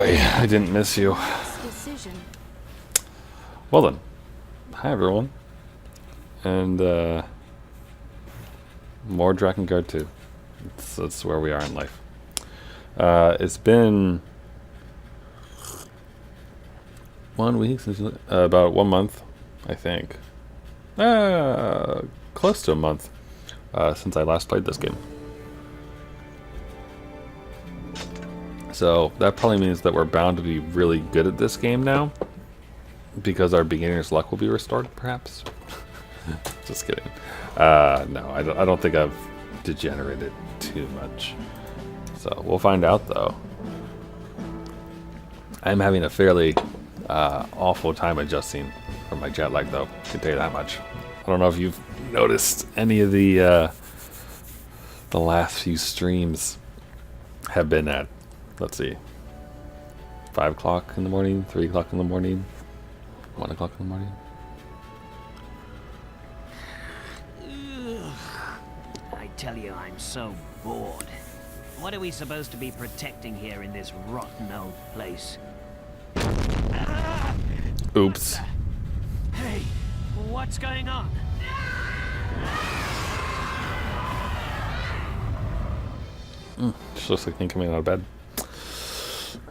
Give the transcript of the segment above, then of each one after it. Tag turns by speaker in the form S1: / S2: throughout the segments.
S1: I didn't miss you. Well then, hi everyone, and more Drakengard 2. That's where we are in life. It's been 1 week since about 1 month, I think. Close to a month since I last played this game. So that probably means that we're bound to be really good at this game now, because our beginner's luck will be restored, perhaps. Just kidding. No, I don't think I've degenerated too much. So we'll find out, though. I'm having a fairly awful time adjusting from my jet lag, though. I can tell you that much. I don't know if you've noticed any of the last few streams have been at, let's see, 5 o'clock in the morning, 3 o'clock in the morning, 1 o'clock in the morning.
S2: I tell you, I'm so bored. What are we supposed to be protecting here in this rotten old place?
S1: Oops.
S2: Hey, what's going on?
S1: Just looks like me coming out of bed.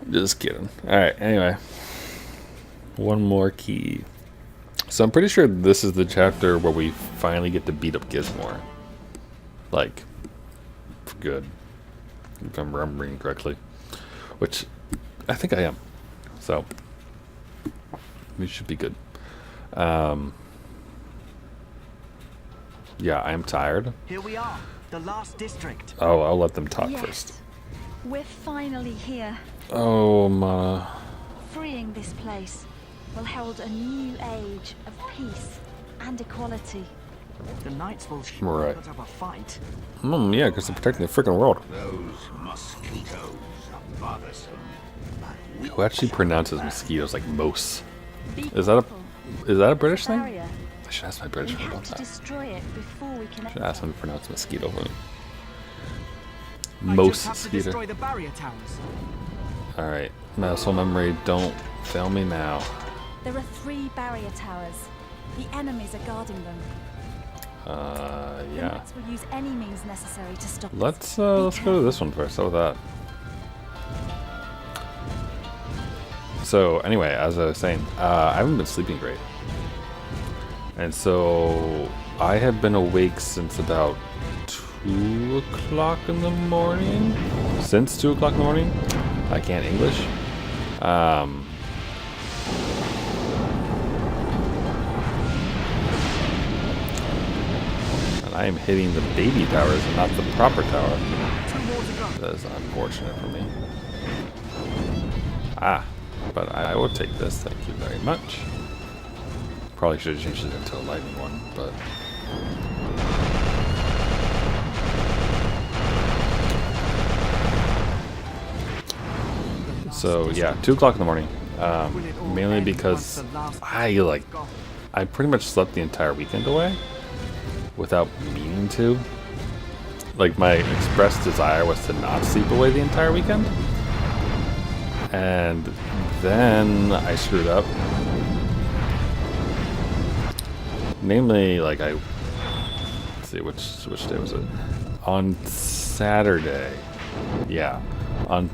S1: Just kidding. Alright, anyway. One more key. So I'm pretty sure this is the chapter where we finally get to beat up Gizmore. Like, for good. If I'm remembering correctly. Which, I think I am. So, we should be good. Yeah, I'm tired.
S2: Here we are, the last district.
S1: Oh, I'll let them talk first.
S3: We're finally here.
S1: Oh, ma.
S3: Freeing this place will herald a new age of peace and equality.
S2: The knights will
S1: Right.
S2: put up a fight.
S1: Yeah, because they're protecting the freaking world.
S4: Those mosquitoes are bothersome.
S1: Who actually pronounces mosquitoes like mos?
S3: Be
S1: Is that
S3: careful.
S1: a British thing?
S3: Barrier.
S1: I should ask my
S3: We
S1: British friend
S3: have
S1: about
S3: to
S1: that.
S3: destroy it before we can
S1: Should ask
S3: enter.
S1: him to pronounce mosquito for me.
S2: I
S1: Most
S2: just have to
S1: mosquito.
S2: destroy the barrier towers.
S1: Alright, muscle memory, don't fail me now.
S3: There are 3 barrier towers. The enemies are guarding them. The
S1: Yeah.
S3: knights will use any means necessary to stop us.
S1: Let's
S3: Be
S1: go to
S3: careful.
S1: this one first. How about that? So anyway, as I was saying, I haven't been sleeping great, and so I have been awake since about 2 o'clock in the morning. Since 2 o'clock in the morning, I can't English. And I am hitting the baby towers and not the proper tower.
S2: 2 more to go.
S1: That is unfortunate for me. But I will take this, thank you very much. Probably should have changed it into a lightning one, but... So yeah, 2 o'clock in the morning. Mainly because I pretty much slept the entire weekend away without meaning to. Like, my expressed desire was to not sleep away the entire weekend. And then I screwed up. Namely, like, let's see, which day was it? On Saturday. Yeah. On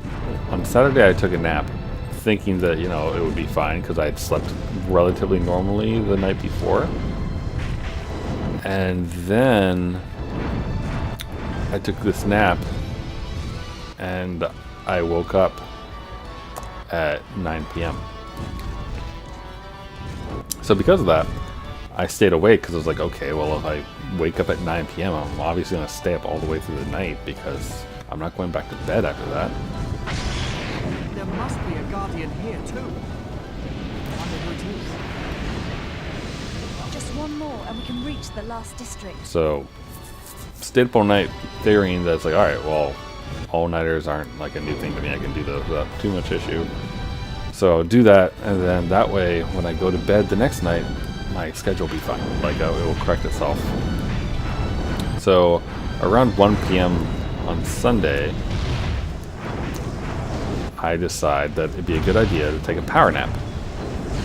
S1: Saturday I took a nap, thinking that, you know, it would be fine because I had slept relatively normally the night before. And then I took this nap and I woke up at 9 p.m. So because of that, I stayed awake because I was like, okay, well, if I wake up at 9 p.m., I'm obviously going to stay up all the way through the night because I'm not going back to bed after that.
S2: There must be a guardian here too. I wonder who it is.
S3: Just one more and we can reach the last district.
S1: So, stayed up all night figuring that it's like, alright, well, all-nighters aren't like a new thing to me. I can do those without too much issue. So I'll do that, and then that way, when I go to bed the next night, my schedule will be fine. Like, it will correct itself. So, around 1 p.m. on Sunday, I decide that it'd be a good idea to take a power nap.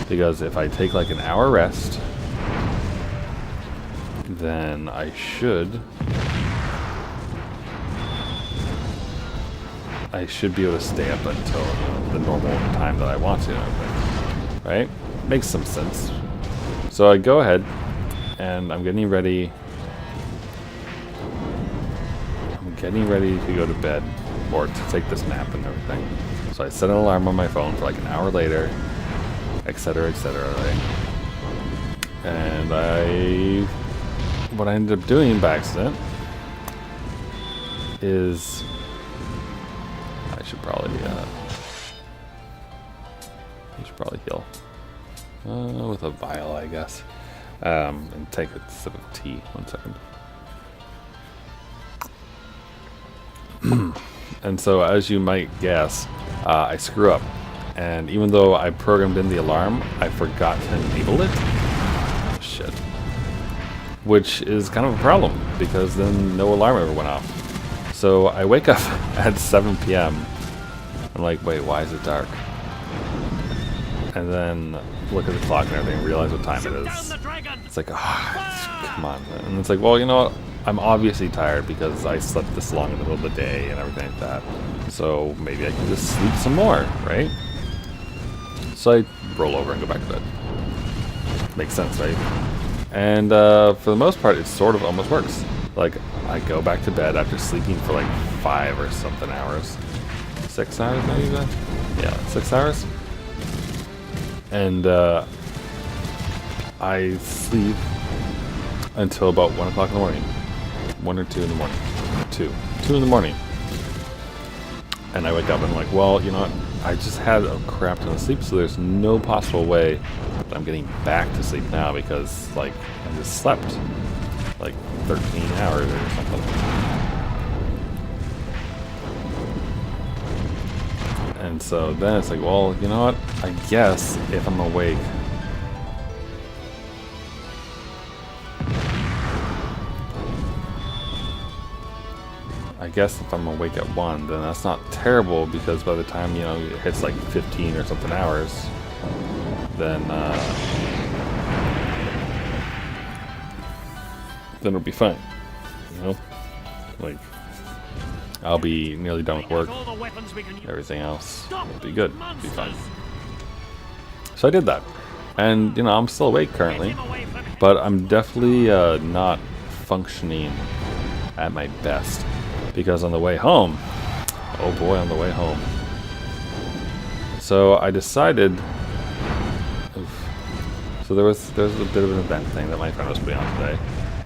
S1: Because if I take like an hour rest, then I should be able to stay up until the normal time that I want to, right? Makes some sense. So I go ahead and I'm getting ready to go to bed or to take this nap and everything. So I set an alarm on my phone for like an hour later, etc., right? And what I ended up doing by accident is I should probably heal with a vial, I guess, and take a sip of tea. 1 second. And so, as you might guess, I screw up, and even though I programmed in the alarm, I forgot to enable it. Shit. Which is kind of a problem, because then no alarm ever went off. So I wake up at 7 p.m. I'm like, wait, why is it dark? And then look at the clock and everything, realize what time it is. It's like, come on. And it's like, well, you know what? I'm obviously tired because I slept this long in the middle of the day and everything like that. So maybe I can just sleep some more, right? So I roll over and go back to bed. Makes sense, right? And for the most part, it sort of almost works. Like, I go back to bed after sleeping for like 5 or something hours. 6 hours maybe then? Yeah, 6 hours. And I sleep until about 1 o'clock in the morning. 1 or 2 in the morning. 2 in the morning. And I wake up and I'm like, well, you know what? I just had a crap ton of sleep, so there's no possible way that I'm getting back to sleep now because, like, I just slept like 13 hours or something. And so then it's like, well, you know what? I guess if I'm awake, at 1, then that's not terrible, because by the time, you know, it hits like 15 or something hours, then it'll be fine, you know? Like, I'll be nearly done with work, everything else will be good, be fine. So I did that, and, you know, I'm still awake currently, but I'm definitely not functioning at my best. Because on the way home, oh boy, on the way home. So I decided, so there was a bit of an event thing that my friend was putting on today.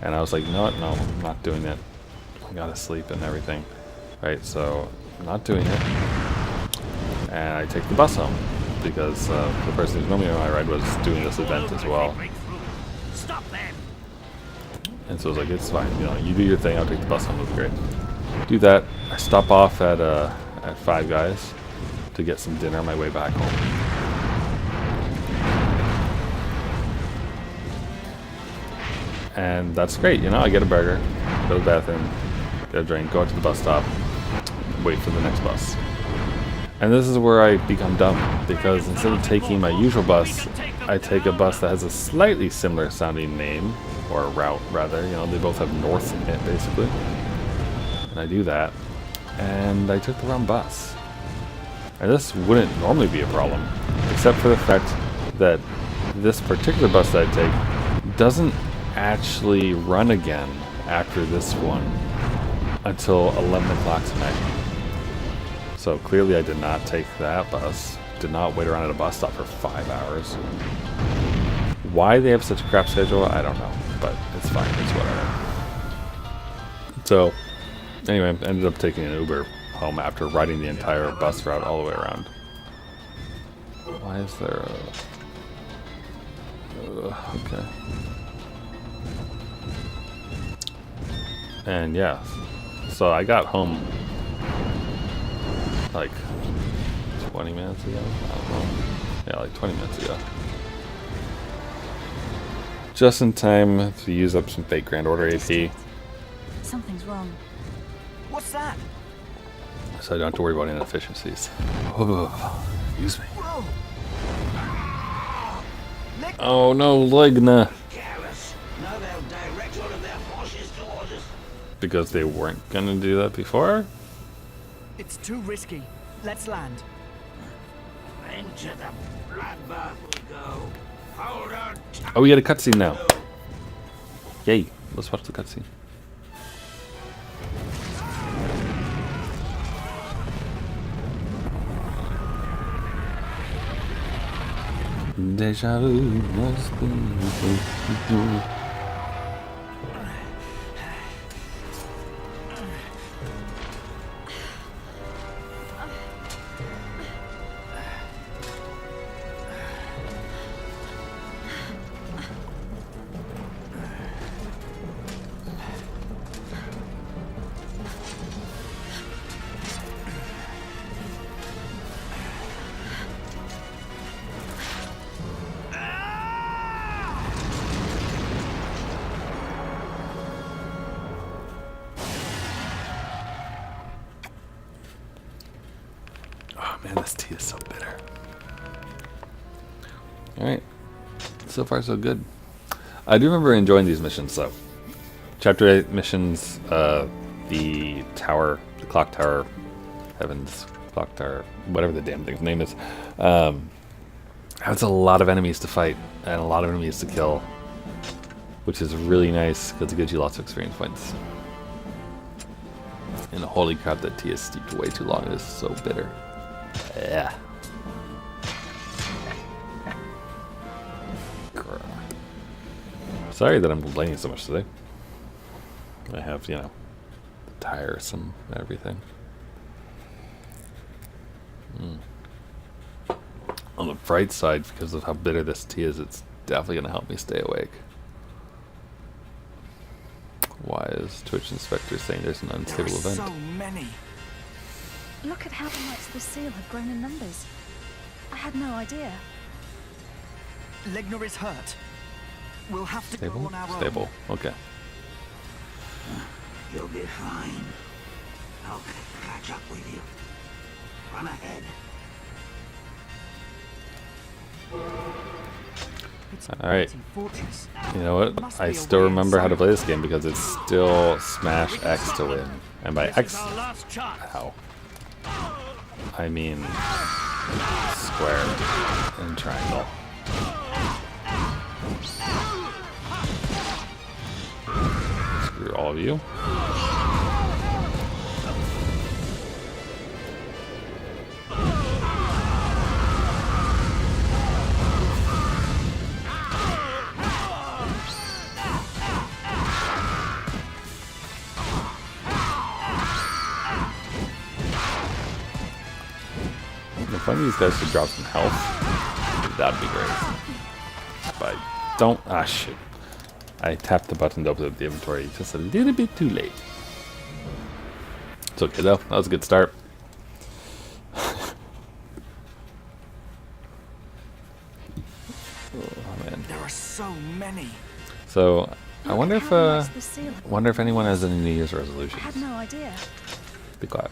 S1: And I was like, no, I'm not doing it. I gotta sleep and everything. Right, so I'm not doing it. And I take the bus home. Because the person who's normally on my ride was doing this event as well. And so I was like, it's fine, you know, you do your thing, I'll take the bus home, it's great. Do that. I stop off at Five Guys to get some dinner on my way back home. And that's great, you know, I get a burger, go to the bathroom, get a drink, go out to the bus stop, wait for the next bus. And this is where I become dumb, because instead of taking my usual bus, I take a bus that has a slightly similar sounding name, or route rather, you know, they both have north in it basically. And I do that, and I took the wrong bus. And this wouldn't normally be a problem, except for the fact that this particular bus that I take doesn't actually run again after this one until 11 o'clock tonight. So clearly I did not take that bus, did not wait around at a bus stop for 5 hours. Why they have such a crap schedule, I don't know, but it's fine, it's whatever. So anyway, I ended up taking an Uber home after riding the entire bus route all the way around. Why is there a... okay. And yeah, so I got home like 20 minutes ago? I don't know. Yeah, like 20 minutes ago. Just in time to use up some fake Grand Order AP.
S3: Something's wrong.
S2: What's that?
S1: So I don't have to worry about inefficiencies. Oh, excuse me. Oh no, Ligna!
S4: Careless. Now they'll direct all of their forces towards us.
S1: Because they weren't gonna do that before?
S5: It's too risky. Let's land.
S4: Into the bloodbath we go. Hold on tight.
S1: Oh, we get a cutscene now. Yay! Let's watch the cutscene. Deja vu must be. Man, this tea is so bitter. Alright. So far, so good. I do remember enjoying these missions, though. Chapter 8 missions, the tower, the clock tower, heavens, clock tower, whatever the damn thing's name is. Has a lot of enemies to fight and a lot of enemies to kill, which is really nice because it gives you lots of experience points. And holy crap, that tea is steeped way too long. It is so bitter. Yeah. Sorry that I'm complaining so much today. I have, you know, tiresome everything. On the bright side, because of how bitter this tea is, it's definitely going to help me stay awake. Why is Twitch Inspector saying there's an unstable event?
S5: So many.
S3: Look at how the Knights of the Seal have grown in numbers. I had no idea.
S5: Ligna is hurt. We'll have to go
S1: Stable?
S5: on our own.
S1: Stable. Okay.
S4: You'll be fine. I'll catch up with you. Run ahead.
S5: It's a
S1: Alright.
S5: mighty fortress.
S1: You know what? I still remember how to play this game because it's still smash X to win. And by X, ow, I mean square and triangle. Screw all of you. If one of these guys could drop some health, that'd be great. But don't. Ah, shit. I tapped the button to open up the inventory just a little bit too late. It's okay though. That was a good start. Oh man.
S5: There are so many.
S1: So I wonder
S3: Look
S1: if
S3: at how the Knights of the Seal have
S1: wonder if anyone has any New Year's
S3: I
S1: resolutions.
S3: had no idea.
S1: Be quiet.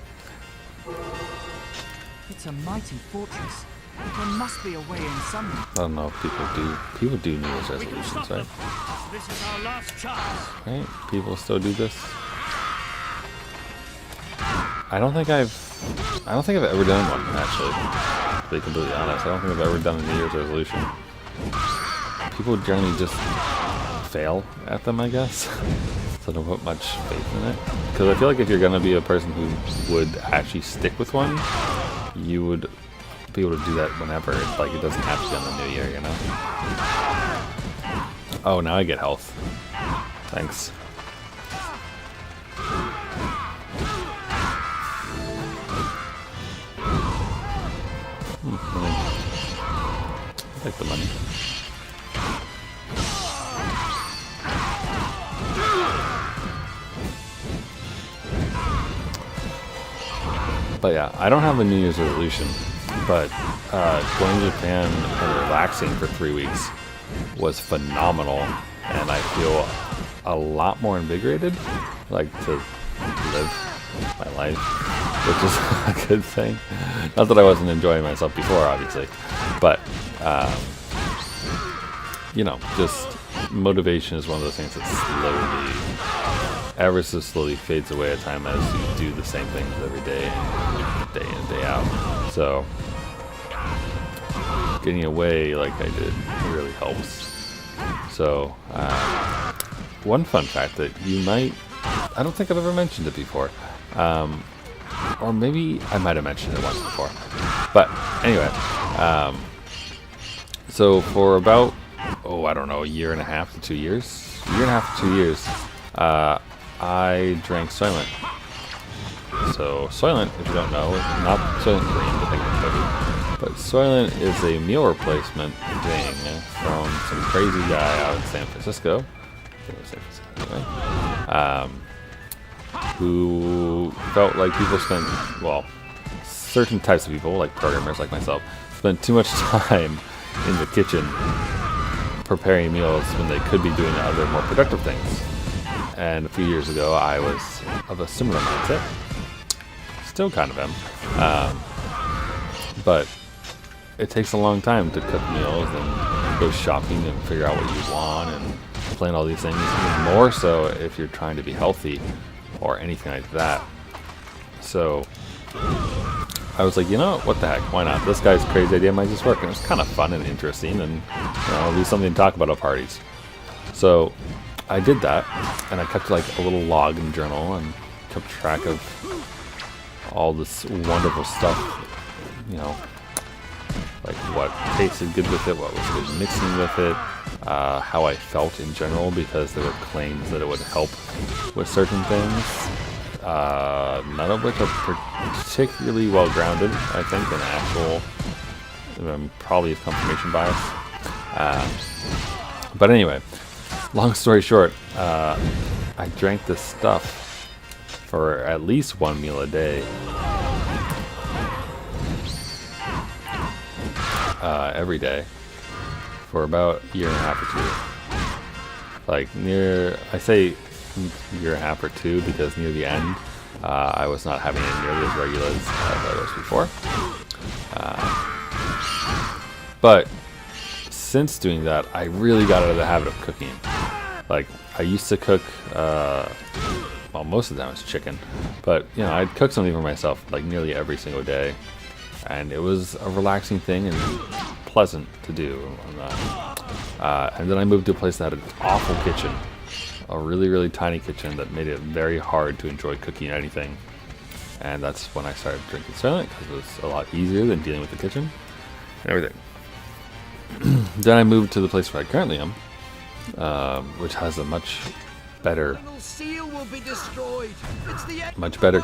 S5: It's a mighty fortress. There must be a way in somewhere.
S1: I don't know if people do. People do New Year's resolutions, right?
S2: This is our last chance.
S1: Right? People still do this. I don't think I've ever done one actually. To be completely honest, I don't think I've ever done a New Year's resolution. People generally just fail at them, I guess. So I don't put much faith in it. Because I feel like if you're gonna be a person who would actually stick with one, you would be able to do that whenever. Like it doesn't have to be on the New Year, you know. Oh, now I get health. Thanks. I like the money. But yeah, I don't have a New Year's resolution, but going to Japan and relaxing for 3 weeks was phenomenal, and I feel a lot more invigorated, like to live my life which is a good thing. Not that I wasn't enjoying myself before, obviously, but you know, just motivation is one of those things that slowly, ever so slowly fades away at time as you do the same things every day, day in, day out. So getting away like I did really helps. So one fun fact that you might, I don't think I've ever mentioned it before, or maybe I might have mentioned it once before, but anyway, so for about, I don't know, a year and a half to 2 years, I drank Soylent. So Soylent, if you don't know, not Soylent Green, the thing with Toby, but Soylent is a meal replacement thing from some crazy guy out in San Francisco. I think it was San Francisco anyway. Who felt like people spent, well, certain types of people, like programmers like myself, spent too much time in the kitchen preparing meals when they could be doing other more productive things. And a few years ago, I was of a similar mindset. Still kind of am. But it takes a long time to cook meals and go shopping and figure out what you want and plan all these things. Even more so if you're trying to be healthy or anything like that. So I was like, you know what the heck, why not? This guy's crazy idea might just work. And it was kind of fun and interesting, and you know, it'll be something to talk about at parties. So I did that, and I kept like a little log and journal and kept track of all this wonderful stuff, you know, like what tasted good with it, what was good mixing with it, how I felt in general, because there were claims that it would help with certain things. None of which are particularly well grounded, I think, in actual, probably confirmation bias. But anyway, long story short, I drank this stuff for at least one meal a day, every day, for about a year and a half or two. Like I say year and a half or two because near the end I was not having it nearly as regular as I was before. But since doing that, I really got out of the habit of cooking. Like, I used to cook, well, most of the time it was chicken, but you know, I'd cook something for myself like nearly every single day, and it was a relaxing thing and pleasant to do. And then I moved to a place that had an awful kitchen. A really, really tiny kitchen that made it very hard to enjoy cooking anything. And that's when I started drinking Soylent, because it was a lot easier than dealing with the kitchen and everything. Then I moved to the place where I currently am, which has a much better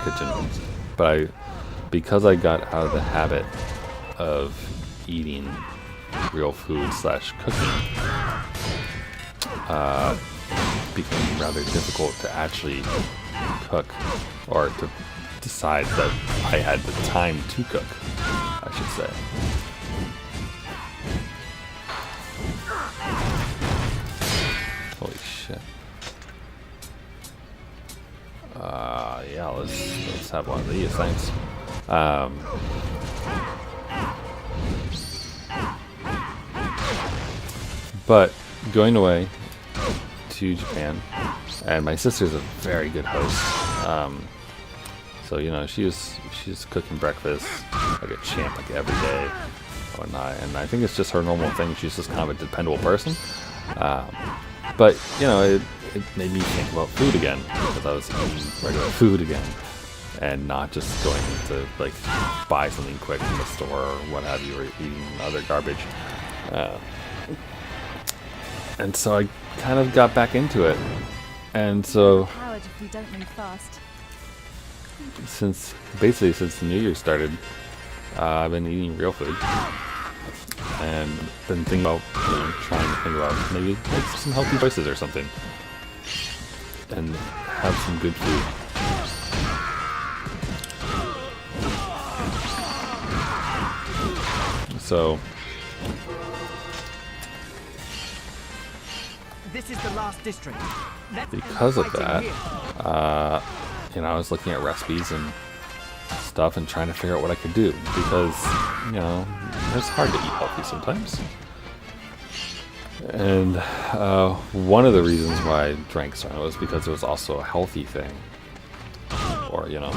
S1: kitchen. But because I got out of the habit of eating real food / cooking, became rather difficult to actually cook, or to decide that I had the time to cook, I should say. Holy shit. Yeah, let's have one of these, thanks. But going away to Japan, and my sister's a very good host, so you know, she's cooking breakfast like a champ, like every day and whatnot, and I think it's just her normal thing. She's just kind of a dependable person, but you know, it made me think about food again, because I was eating regular food again and not just going to like buy something quick from the store or what have you, or eating other garbage. And so I kind of got back into it. And so since the New Year started, I've been eating real food and been thinking about, you know, trying to think about maybe make some healthy choices or something and have some good food. So
S5: this is the last district.
S1: Because of that, you know, I was looking at recipes and stuff and trying to figure out what I could do because, you know, it's hard to eat healthy sometimes. And one of the reasons why I drank soy was because it was also a healthy thing, or, you know,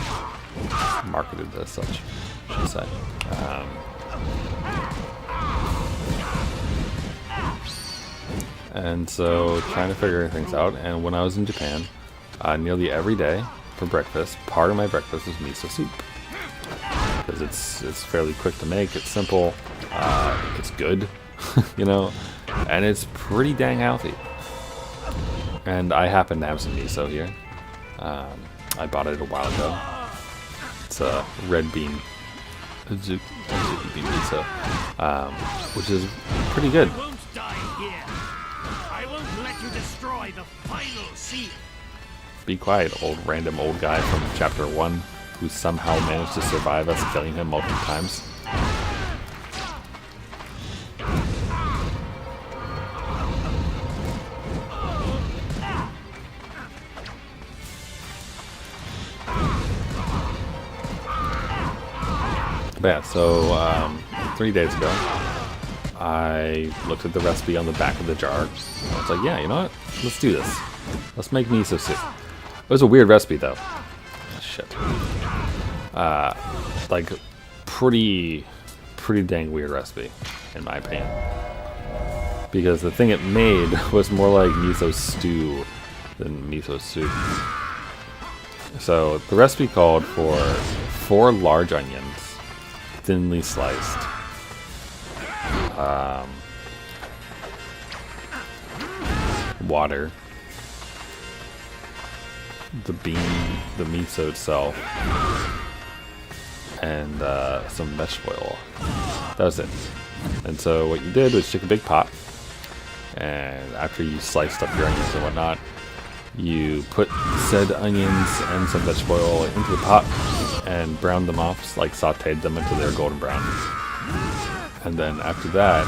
S1: marketed as such, I should say. And so trying to figure things out, and when I was in Japan, nearly every day for breakfast, part of my breakfast was miso soup. Because it's fairly quick to make, it's simple, it's good, you know, and it's pretty dang healthy. And I happen to have some miso here. I bought it a while ago. It's a red bean azuki bean miso, which is pretty good.
S4: I won't die here. I won't let you destroy the final seal.
S1: Be quiet, random old guy from chapter 1 who somehow managed to survive us killing him multiple times. But yeah, so 3 days ago, I looked at the recipe on the back of the jar. And I was like, yeah, you know what? Let's do this. Let's make miso soup. It was a weird recipe, though. Shit. Like, pretty dang weird recipe, in my opinion. Because the thing it made was more like miso stew than miso soup. So, the recipe called for 4 large onions, thinly sliced. Water. The miso itself, and some vegetable oil. That was it. And so what you did was take a big pot, and after you sliced up your onions and whatnot, you put said onions and some vegetable oil into the pot and browned them off, like sauteed them until they were golden brown. And then after that,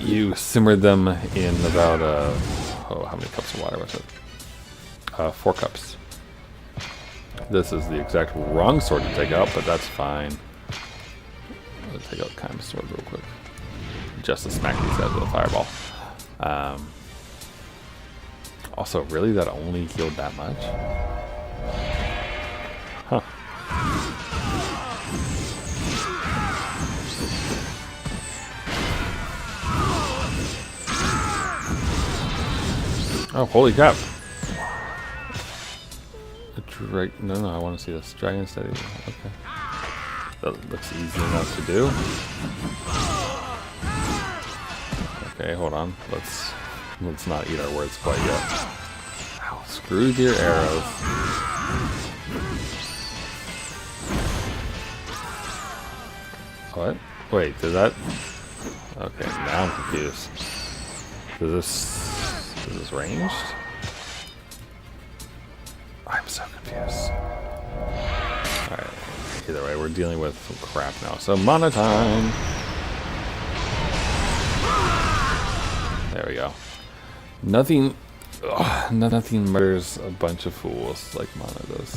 S1: you simmered them in about how many cups of water was it? 4 cups. This is the exact wrong sword to take out, but that's fine. I'll take out kind of sword real quick. Just to smack these guys with a fireball. Also, really, that only healed that much? Huh. Oh, holy crap. No, I want to see this. Dragon steady. Okay. That looks easy enough to do. Okay, hold on. Let's not eat our words quite yet. Ow, screw your arrows. What? Wait, did that? Okay, now I'm confused. Is this ranged? I'm so confused. Alright, either way, we're dealing with some crap now. So, mana time! There we go. Nothing murders a bunch of fools like mana does.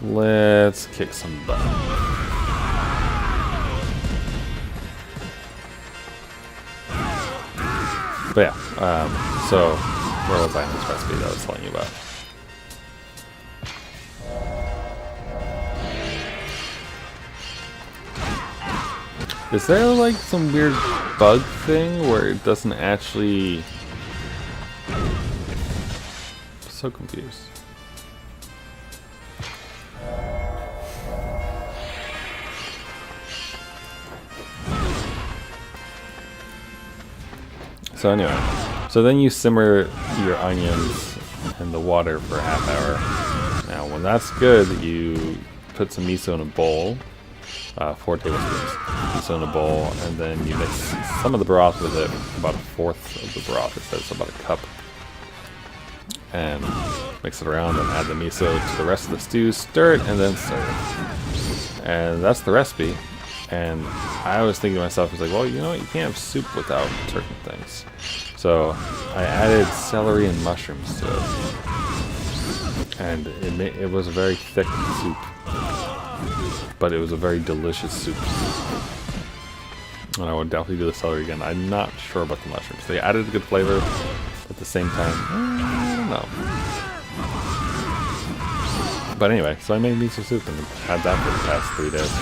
S1: Let's kick some butt. But yeah, so where was I in this recipe that I was telling you about? Is there like some weird bug thing where it doesn't actually... I'm so confused. So anyway, so then you simmer your onions in the water for a half hour. Now when that's good, you put some miso in a bowl 4 tablespoons. Miso in a bowl, and then you mix some of the broth with it, about 1/4 of the broth, it says, so about a cup. And mix it around and add the miso to the rest of the stew, stir it, and then serve it. And that's the recipe. And I was thinking to myself, I was like, well, you know what, you can't have soup without certain things. So I added celery and mushrooms to it. And it was a very thick soup. But it was a very delicious soup. And I would definitely do the celery again. I'm not sure about the mushrooms. They added a good flavor. At the same time, I don't know. But anyway, so I made miso soup and had that for the past 3 days.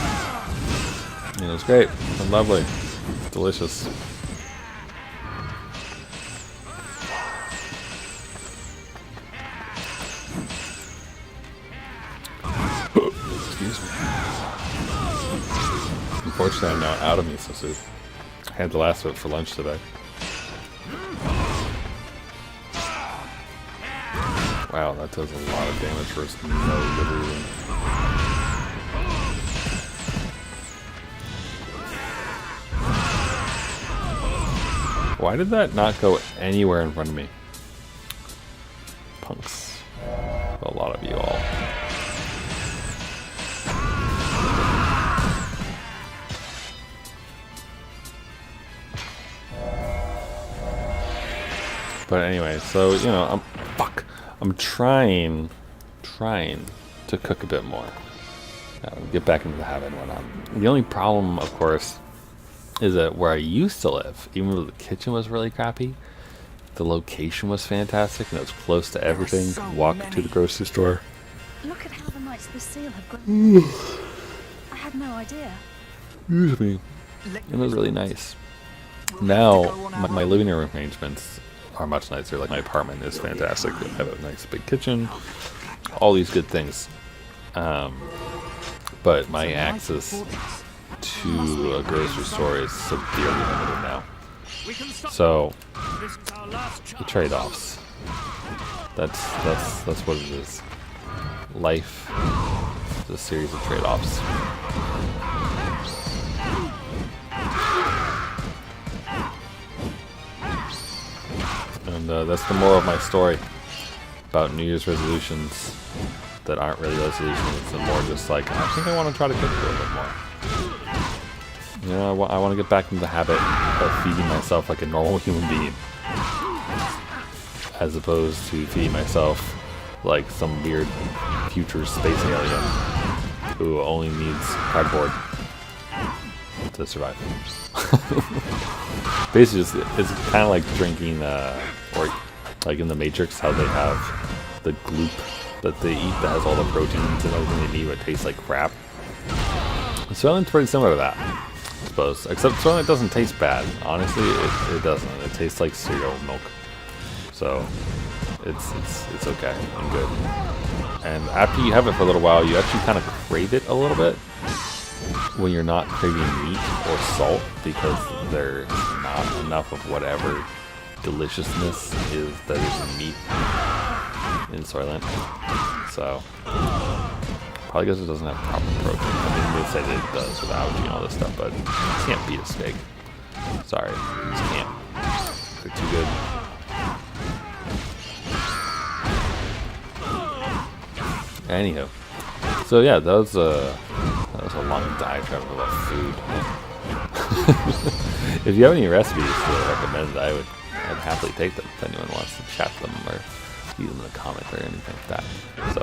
S1: And it was great and lovely. Delicious. Excuse me. Unfortunately, I'm now out of miso soup. I had the last of it for lunch today. Wow, that does a lot of damage versus no liver. Why did that not go anywhere in front of me? Punks. A lot of you all. But anyway, so, you know, I'm trying to cook a bit more. Get back into the habit and whatnot. The only problem, of course, is that where I used to live, even though the kitchen was really crappy, the location was fantastic and it was close to everything.
S5: So
S1: Walk
S5: many.
S1: to the grocery store.
S3: Look at how the Knights of the Seal have grown. I had no idea.
S1: Excuse me. It was really nice. Now, my living room arrangements are much nicer. Like, my apartment is fantastic. I have a nice big kitchen. All these good things. But my access to a grocery store is severely limited now. So, the trade-offs. That's what it is. Life is a series of trade-offs. And that's the moral of my story about New Year's resolutions that aren't really resolutions, and more just like, I think I want to try to cook a little bit more. You know, I want to get back into the habit of feeding myself like a normal human being, as opposed to feeding myself like some weird future space alien who only needs cardboard to survive. Basically, it's kind of like drinking, or like in the Matrix, how they have the gloop that they eat that has all the proteins and everything they need, but it tastes like crap. Soylent's pretty similar to that, I suppose. Except Soylent doesn't taste bad. Honestly, it doesn't. It tastes like cereal milk. So it's okay and good. And after you have it for a little while, you actually kind of crave it a little bit when you're not craving meat or salt, because there's not enough of whatever deliciousness is that is in meat in Soylent. So probably because it doesn't have proper protein. I mean, they say that it does with algae and all this stuff, but you can't beat a steak. Sorry, you just can't. They're too good. Anywho, so yeah, that was a long diatribe about food. If you have any recipes to recommend, I'd happily take them if anyone wants to chat them or leave them in a comment or anything like that. So,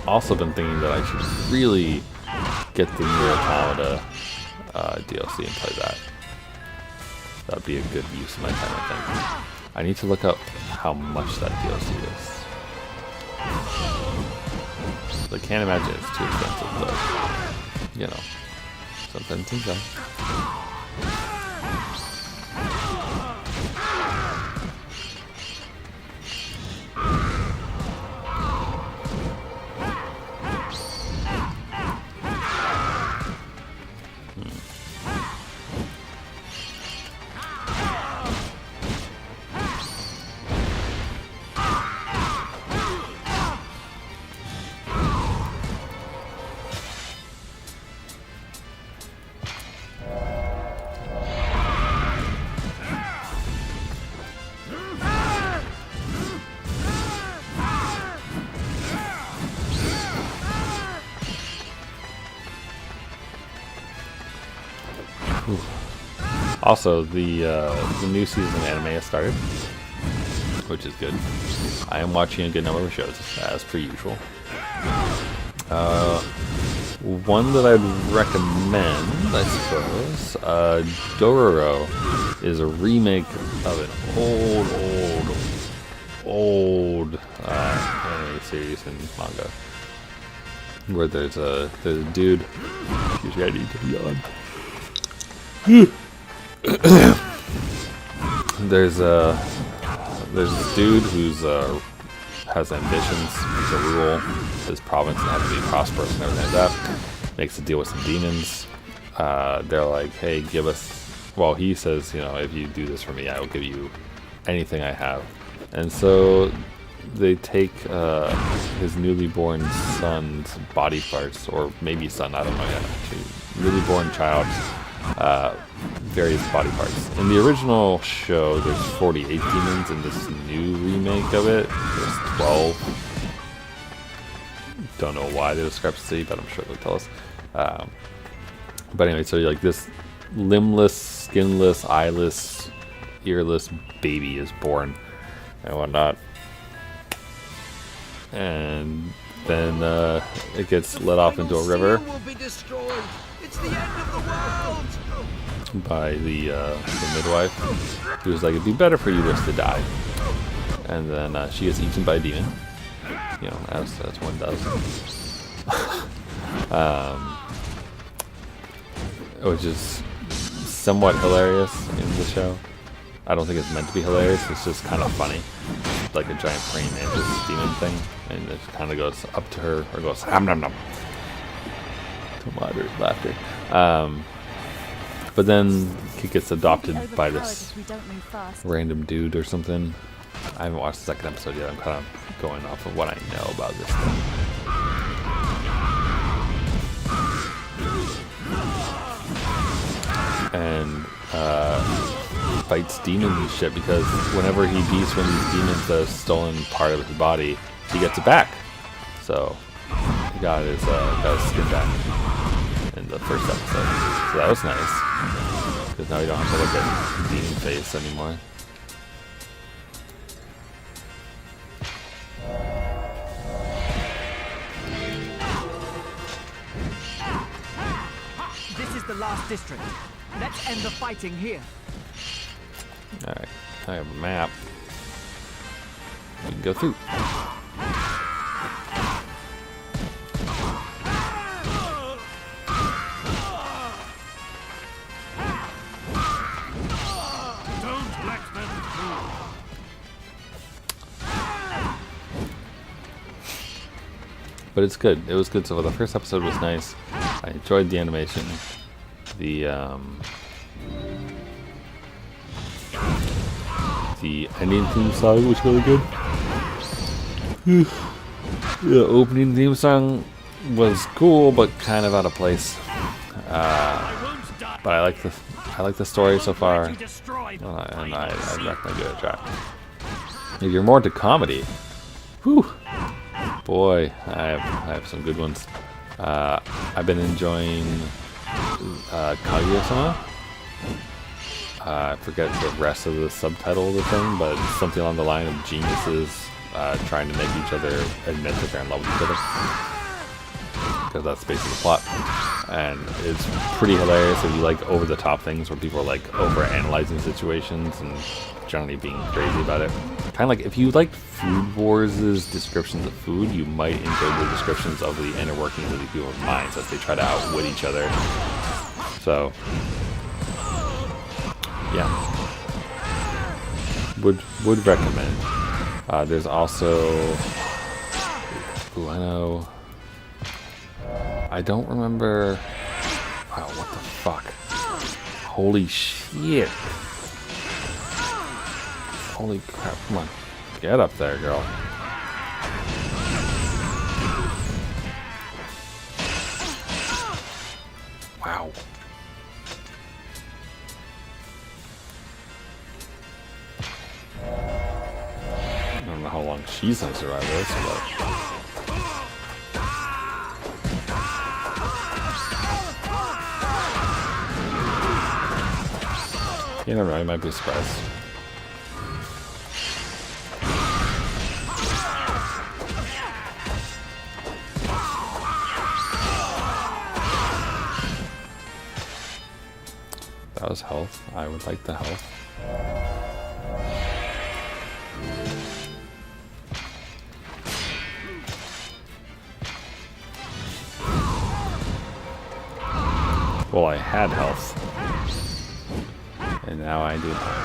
S1: also been thinking that I should really get the Nier Automata DLC and play that. That'd be a good use of my time, I think. I need to look up how much that DLC is. I can't imagine it's too expensive, but, you know, something to go. Also, the new season of anime has started, which is good. I am watching a good number of shows, as per usual. One that I'd recommend, I suppose, Dororo, is a remake of an old anime series and manga, where there's a dude. Excuse me, I need to be on. There's this dude who's has ambitions to rule his province and have to be prosperous and everything like that. Makes a deal with some demons. They're like, hey, give us. Well, he says, you know, if you do this for me, I will give you anything I have. And so they take his newly born son's body parts, or maybe son, I don't know yet. Actually, newly born child's various body parts. In the original show, there's 48 demons. In this new remake of it, there's 12. Don't know why the discrepancy, but I'm sure they'll tell us. But anyway, so like this limbless, skinless, eyeless, earless baby is born and whatnot. And then it gets let off into a river by the midwife, who's like, it'd be better for you just to die. And then she gets eaten by a demon, you know, as one does. Which is somewhat hilarious in the show. I don't think it's meant to be hilarious, it's just kind of funny. Like a giant praying mantis demon thing, and it kind of goes up to her, or goes ham nom nom. To moderate laughter. But then he gets adopted by this random dude or something. I haven't watched the second episode yet. I'm kind of going off of what I know about this thing. And fights demons and shit, because whenever he beats one of these demons that has stolen part of his body, he gets it back. So he got his skin back in the first episode. So that was nice, because now you don't have to look at demon face anymore.
S5: This is the last district. Let's end the fighting here.
S1: Alright, I have a map. We can go through. But it's good. It was good. So the first episode was nice. I enjoyed the animation. The ending theme song was really good. The opening theme song was cool, but kind of out of place. But I like the story so far, and I'd recommend give it a try. If you're more into comedy, whew, boy, I have some good ones. I've been enjoying Kaguya-sama. I forget the rest of the subtitle of the thing, but it's something along the line of geniuses trying to make each other admit that they're in love with each other. Because that's basically the plot. And it's pretty hilarious if you like over-the-top things where people are like over-analyzing situations and generally being crazy about it. Kind of like if you liked Food Wars' descriptions of food, you might enjoy the descriptions of the inner workings of the people's minds as they try to outwit each other. So, yeah, would recommend. There's also, I don't remember. Wow, what the fuck? Holy shit! Holy crap! Come on, get up there, girl. Wow. I don't know how long she's gonna survive this, but You never know, you might be surprised. That was health. I would like the health. Well, I had health. And now I do not.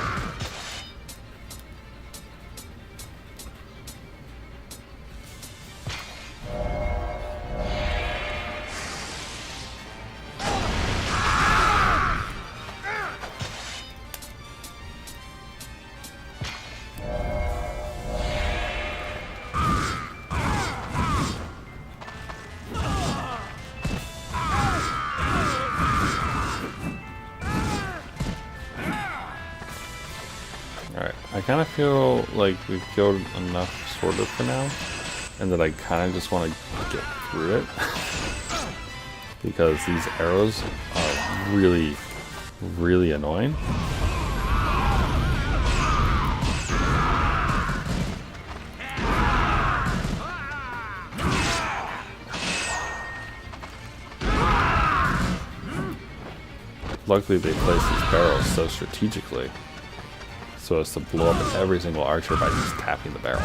S1: I kind of feel like we've killed enough sort of for now, and that I kind of just want to get through it because these arrows are really, really annoying. Luckily they place these barrels so strategically so as to blow up every single archer by just tapping the barrel.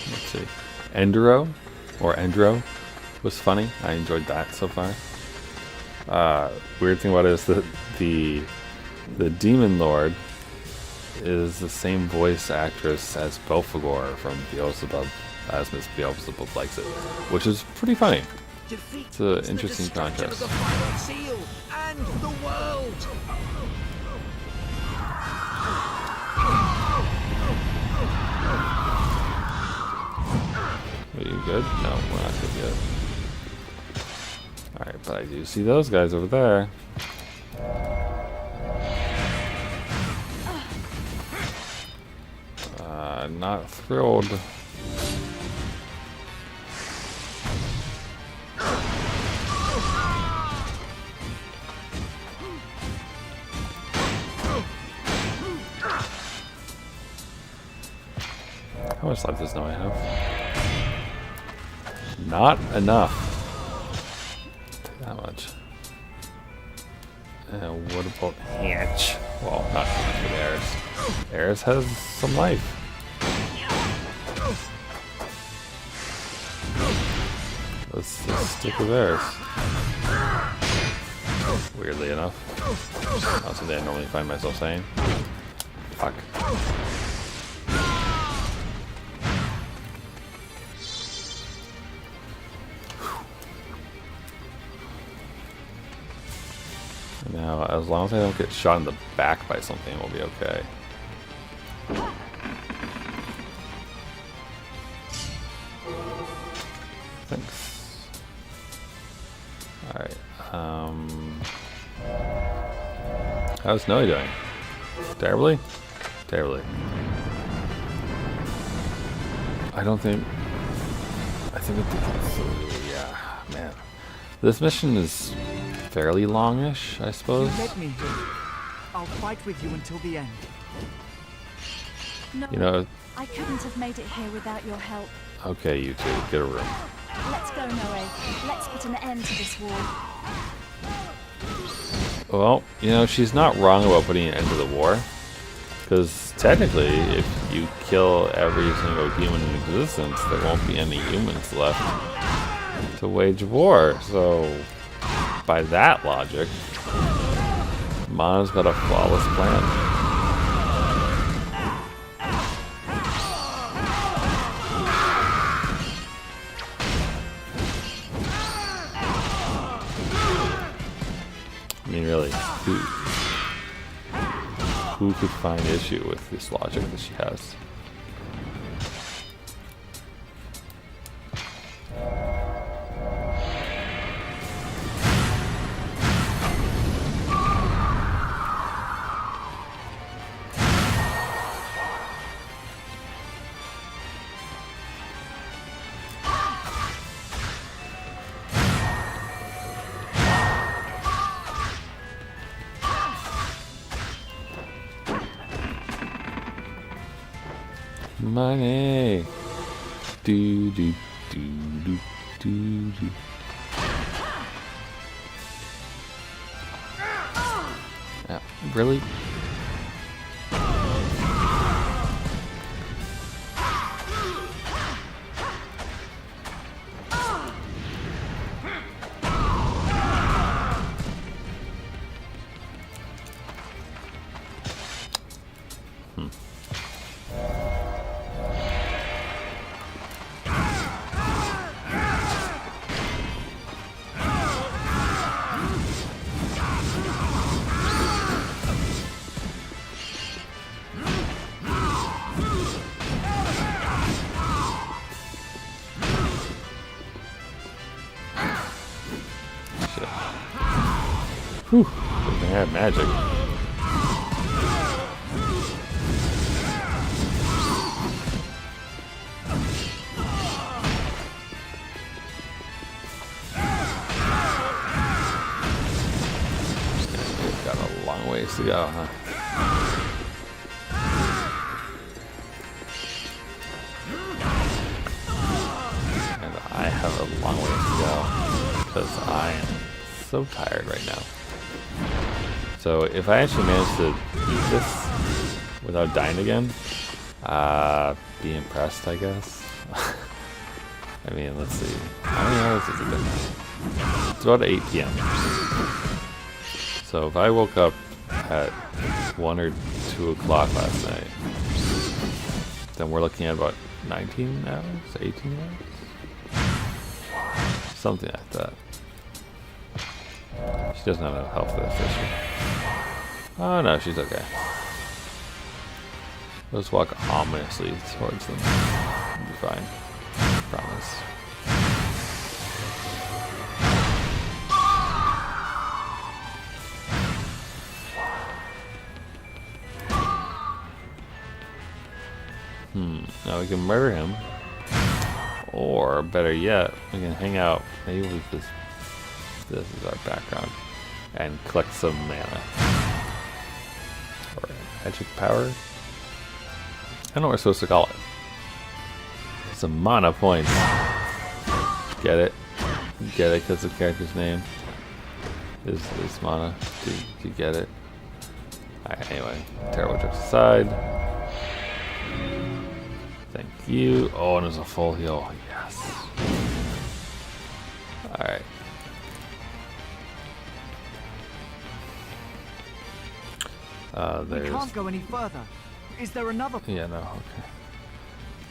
S1: Let's see. Endro was funny. I enjoyed that so far. Weird thing about it is that the Demon Lord is the same voice actress as Belphegor from Beelzebub, as Miss Beelzebub likes it, which is pretty funny. It's an interesting contrast.
S4: The final seal and the world.
S1: Are you good? No, we're not good yet. Alright, but I do see those guys over there. Not thrilled. How much life does now I have? Not enough. That much. What about Hatch? Well, not Hatch, but Eris. Eris has some life. Let's just stick with Eris. Weirdly enough. Not something I normally find myself saying. Fuck. Now, as long as I don't get shot in the back by something, we'll be okay. Thanks. Alright, how's Snowy doing? Terribly? Terribly. I think it's, yeah, man. This mission is fairly longish, I suppose.
S5: You led me here. I'll fight with you until the end.
S3: No,
S1: You know,
S3: I couldn't have made it here without your help.
S1: okay, you two, get a room.
S3: Let's go, Noe. Let's put an end to this war.
S1: Well, you know, she's not wrong about putting an end to the war. Because technically, if you kill every single human in existence, there won't be any humans left to wage war. So, by that logic, Mana's got a flawless plan. Who could find issue with this logic that she has? Money. Do do do do do do. Really? Whew, they have magic. We've got a long ways to go, huh? And I have a long ways to go because I am so tired right now. So if I actually manage to eat this without dying again, be impressed, I guess. I mean, let's see. How many hours has it been? It's about 8 p.m. So if I woke up at 1 or 2 o'clock last night, then we're looking at about 19 hours, 18 hours? Something like that. She doesn't have enough health for this, does she? Oh no, she's okay. Let's walk ominously towards them. We'll be fine. I promise. Now we can murder him. Or, better yet, we can hang out. Maybe we just... This is our background. And collect some mana. Or magic power? I don't know what we're supposed to call it. Some mana points. Get it? Get it because the character's name is mana. Do you get it? Alright, anyway. Terrible jokes aside. Thank you. Oh, and there's a full heal. Yes. Alright.
S5: We can't go any further. Is there another?
S1: Yeah, no, okay.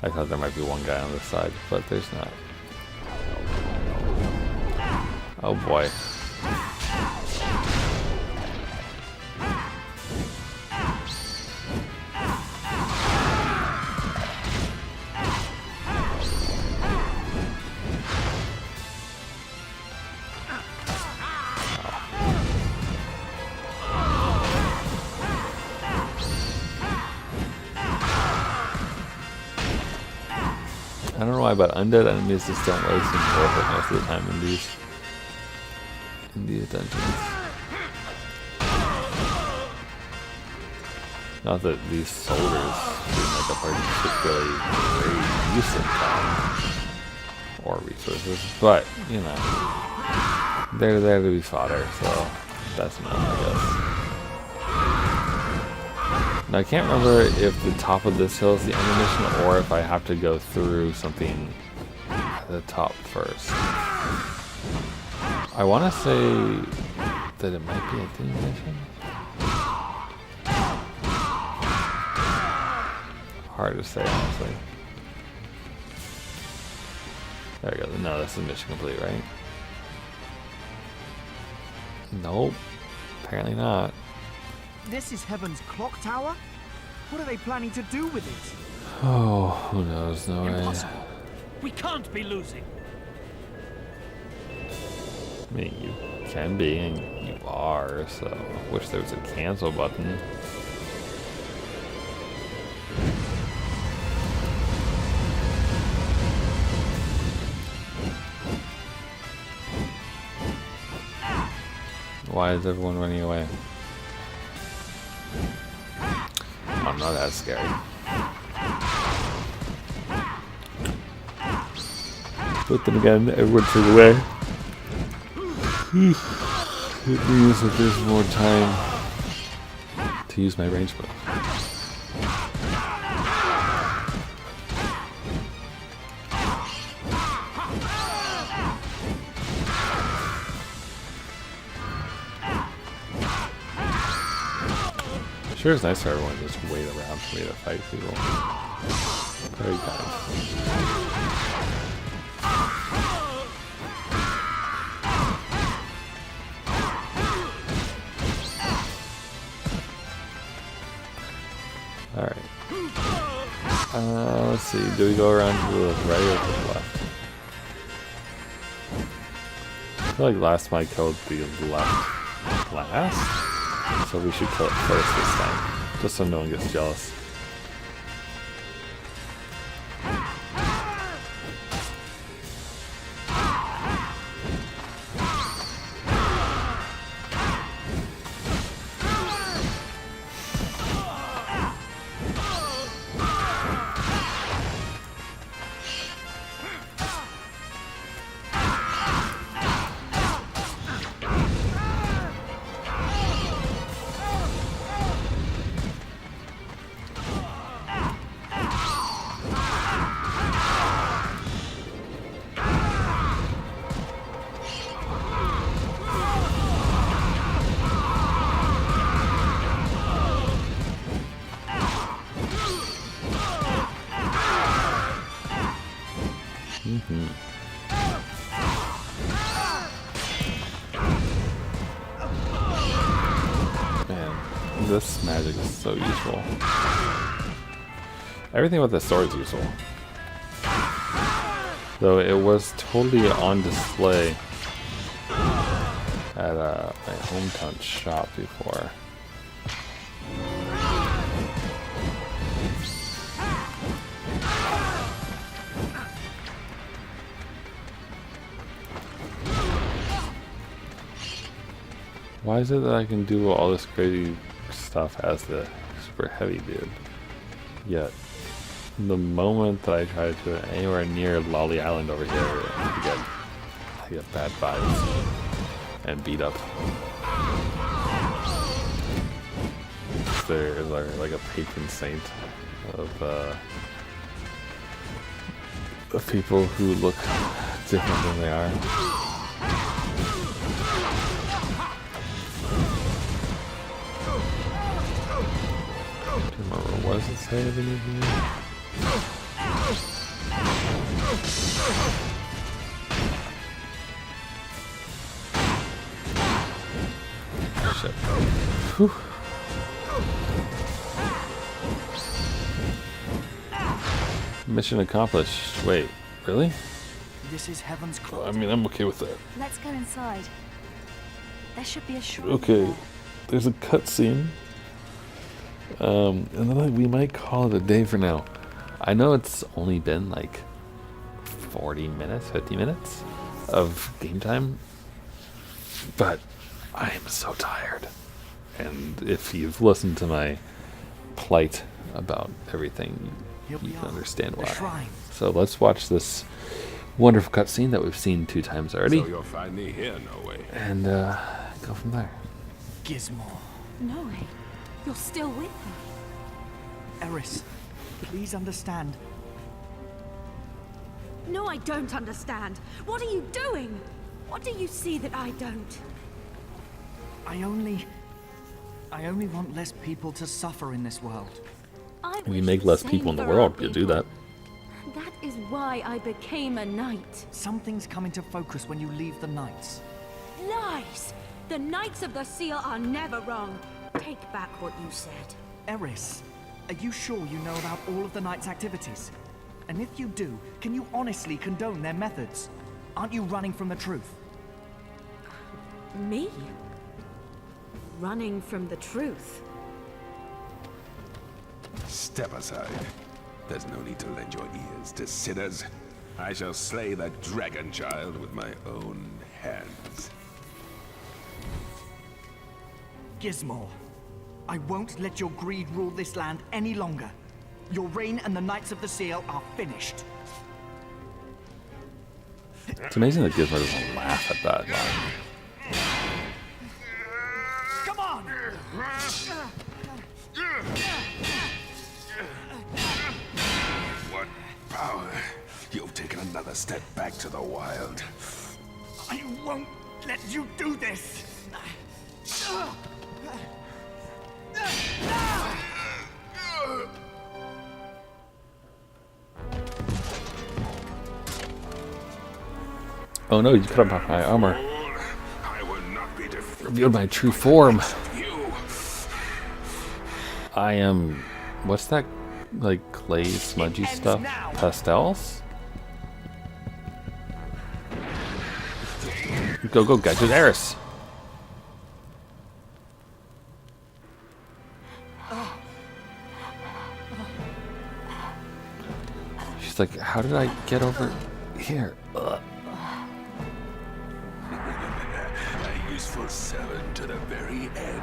S1: I thought there might be one guy on this side, but there's not. Oh boy. I don't know why, but undead enemies just don't really seem worth it most of the time in these dungeons. Not that these soldiers seem like a particularly very useful time or resources, but you know, they're there to be fodder, so that's enough, I guess. Now, I can't remember if the top of this hill is the ammunition or if I have to go through something at the top first. I want to say that it might be a ammunition. Hard to say, honestly. There we go. No, that's the mission complete, right? Nope. Apparently not.
S5: This is Heaven's clock tower? What are they planning to do with it?
S1: Oh, who knows? No way.
S2: Impossible. We can't be losing.
S1: I mean, you can be, and you are, so I wish there was a cancel button. Why is everyone running away? I'm not that scary. But then again, everyone took away. It means that there's more time to use my range bow. Sure is nice for everyone to just wait around for me to fight people. Very kind. Alright. Let's see. Do we go around to the right or to the left? I feel like last time I killed the left last. So we should kill it first this time. Just so no one gets jealous. Man, this magic is so useful. Everything with the sword is useful. Though it was totally on display at my hometown shop before. Why is it that I can do all this crazy stuff as the super heavy dude? Yet, the moment that I try to do it anywhere near Lolly Island over here, I get bad vibes and beat up. There is like a patron saint of people who look different than they are. What does it say beneath here? Shit. Whew. Mission accomplished. Wait, really?
S5: This is Heaven's clock.
S1: I mean, I'm okay with that.
S3: Let's go inside. There should be a shrine
S1: Okay,
S3: there.
S1: there's a cutscene. And then we might call it a day for now. I know it's only been like 40 minutes, 50 minutes of game time, but I am so tired. And if you've listened to my plight about everything, you can understand why. So let's watch this wonderful cutscene that we've seen 2 times already.
S4: So you'll find me here, no way.
S1: And go from there.
S5: Gizmo.
S3: No way. You're still with her.
S5: Eris, please understand.
S3: No, I don't understand. What are you doing? What do you see that I don't?
S5: I only want less people to suffer in this world.
S3: I
S1: We
S3: wish
S1: make
S3: the
S1: less
S3: same
S1: people in the
S3: for our
S1: world. You do
S3: people.
S1: that.
S3: That is why I became a knight.
S5: Some things come into focus when you leave the Knights.
S3: Lies!
S6: The Knights of the Seal are never wrong. Take back what you said.
S5: Eris, are you sure you know about all of the Knights' activities? And if you do, can you honestly condone their methods? Aren't you running from the truth?
S6: Me? Running from the truth?
S7: Step aside. There's no need to lend your ears to sinners. I shall slay that dragon child with my own hands.
S5: Gizmo, I won't let your greed rule this land any longer. Your reign and the Knights of the Seal are finished.
S1: It's amazing that Gizmo doesn't laugh at that line.
S5: Come on!
S7: What power? You've taken another step back to the wild.
S5: I won't let you do this!
S1: Oh no, you cut off my armor.
S7: I will not be defeated.
S1: Revealed my true form.
S7: You.
S1: I am... What's that? Like clay smudgy stuff? Pastels? Go, go, gadget Eris! She's like, how did I get over here? Ugh.
S7: A useful servant to the very end.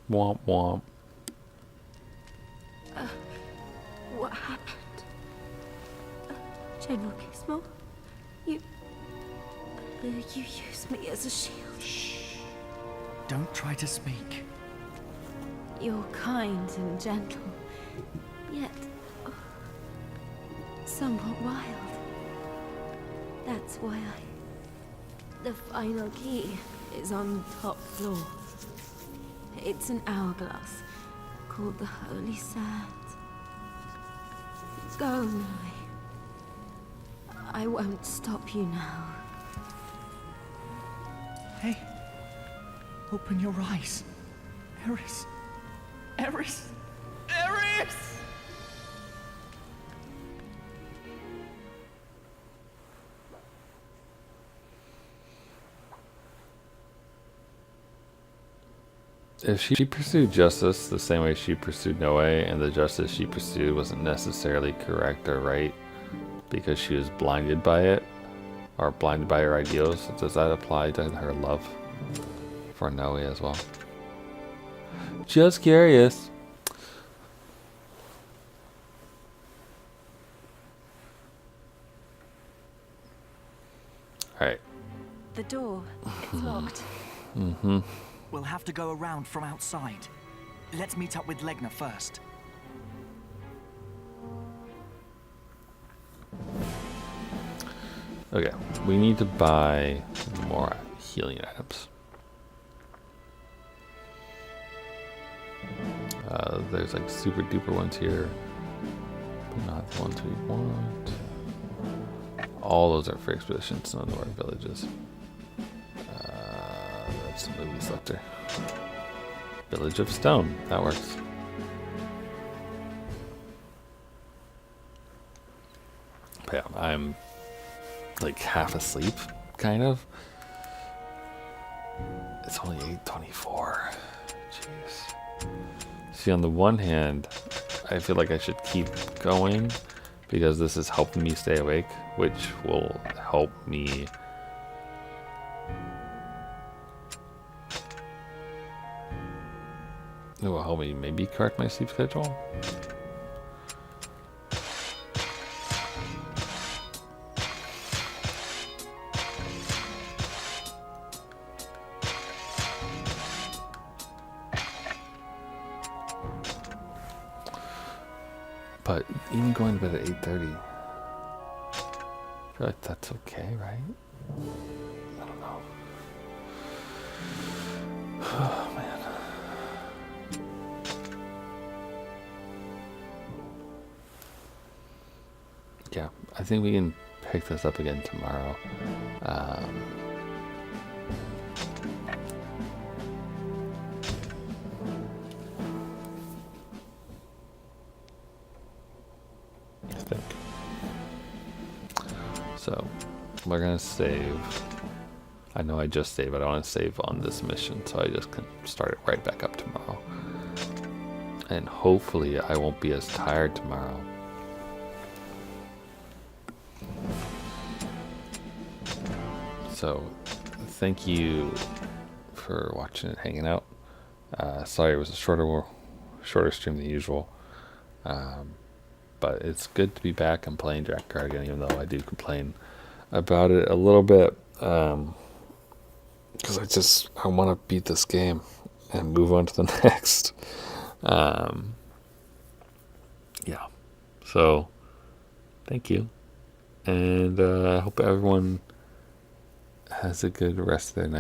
S1: Womp womp.
S6: What happened? General Gizmo? You used me as a shield.
S5: Shh. Don't try to speak.
S6: You're kind and gentle, yet somewhat wild. That's why the final key is on the top floor. It's an hourglass called the Holy Sands. Go now. I won't stop you now.
S5: Hey, open your eyes. Eris. Eris. Eris!
S1: If she pursued justice the same way she pursued Noe, and the justice she pursued wasn't necessarily correct or right because she was blinded by it, or blinded by her ideals, does that apply to her love for Noe as well? Just curious. Alright.
S3: The door, it's locked.
S1: Mm-hmm.
S5: We'll have to go around from outside. Let's meet up with Legna first.
S1: Okay, we need to buy more healing items. There's like super duper ones here, but not the ones we want. All those are for expeditions, none of our villages. That's the movie selector. Village of Stone, that works. But yeah, I'm like half asleep, kind of. It's only 8:24. Jeez. See, on the one hand, I feel like I should keep going because this is helping me stay awake, which will help me it will help me maybe correct my sleep schedule. But even going to bed at 8:30, I feel like that's okay, right? I don't know. Oh man. yeah, I think we can pick this up again tomorrow. I think. So we're gonna save. I know I just saved, but I want to save on this mission, so I just can start it right back up tomorrow. And hopefully I won't be as tired tomorrow. So thank you for watching and hanging out. Sorry it was a shorter stream than usual. But it's good to be back and playing Drakengard again, even though I do complain about it a little bit. Because I want to beat this game and move on to the next. Yeah. So, thank you. And I hope everyone has a good rest of their night.